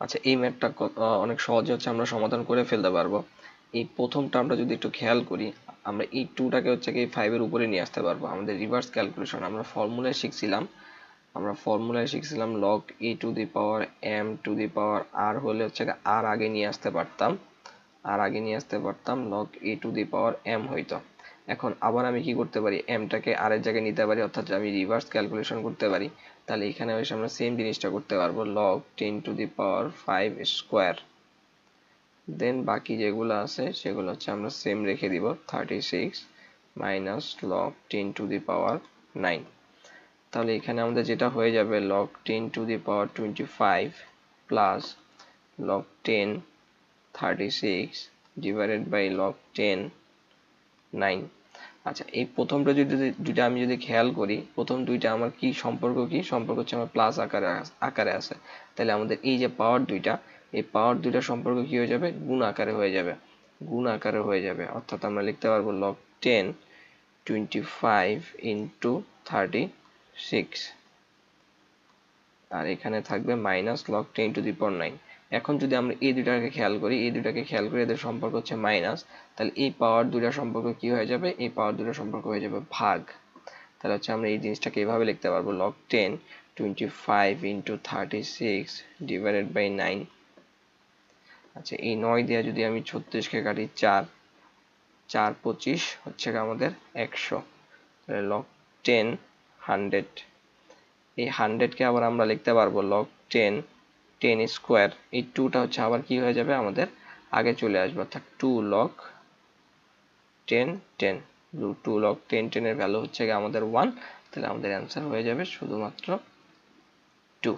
আচ্ছা, এই ম্যাথটা অনেক সহজে হচ্ছে আমরা সমাধান করে ফেলতে পারবো। এই প্রথম টার্মটা যদি একটু খেয়াল করি, আমরা এই টুটাকে হচ্ছে কি 5-এর উপরে নিয়ে আসতে পারবো। আমাদের রিভার্স ক্যালকুলেশন আমরা ফর্মুলায় শিখছিলাম log A to the power M to the power R হলে হচ্ছে আর আগে নিয়ে আসতে পারতাম log A to the power M হইতো। এখন আবার আমি কি করতে পারি, এমটাকে আর এর জায়গায় নিতে পারি, অর্থাৎ আমি রিভার্স ক্যালকুলেশন করতে পারি। তাহলে এখানে এসে আমরা সেম জিনিসটা করতে পারবো, লগ 10⁵ স্কোয়ার। দেন বাকি যেগুলো আছে সেগুলো হচ্ছে আমরা সেম রেখে দিব, 36 মাইনাস লগ 10⁹ তাহলে এখানে আমাদের যেটা হয়ে যাবে log 10⁻25 plus log 10⁵ divided by log 10⁹। আচ্ছা, এই প্রথমটা দুইটা আমি যদি খেয়াল করি, প্রথম দুইটা আমার কি সম্পর্ক হচ্ছে আমার প্লাস আকারে আছে। তাহলে আমাদের এই যে পাওয়ার দুইটা, এই পাওয়ার দুইটা সম্পর্ক কি হয়ে যাবে, গুণ আকারে হয়ে যাবে। অর্থাৎ আমরা লিখতে পারবো লগ 10⁵ ইন্টু 36, আর এখানে থাকবে মাইনাস লগ 10⁹। এখন যদি আমরা এই দুটাকে খেয়াল করি, এদের সম্পর্ক হচ্ছে মাইনাস, তাহলে এই পাওয়ার দুটার সম্পর্ক কি হয়ে যাবে, এই পাওয়ার দুটার সম্পর্ক হয়ে যাবে ভাগ। তাহলে হচ্ছে আমরা এই জিনিসটাকে এইভাবে লিখতে পারবো, লগ 10⁵ ইন্টু 36 ডিভাইডেড বাই 9। আচ্ছা, এই 9 দিয়ে যদি আমি 36কে কাটি, 4×4=25 হচ্ছে আমাদের 100। তাহলে লগ 10 এই 100কে আবার আমরা লিখতে পারবো লগ 10 স্কোয়ার। এই 2টা হচ্ছে আবার কি হয়ে যাবে, আমাদের আগে চলে আসবে, অর্থাৎ 2 লগ 10 2 লগ 10 এর ভ্যালু হচ্ছে আমাদের 1। তাহলে আমাদের অ্যান্সার হয়ে যাবে শুধুমাত্র 2।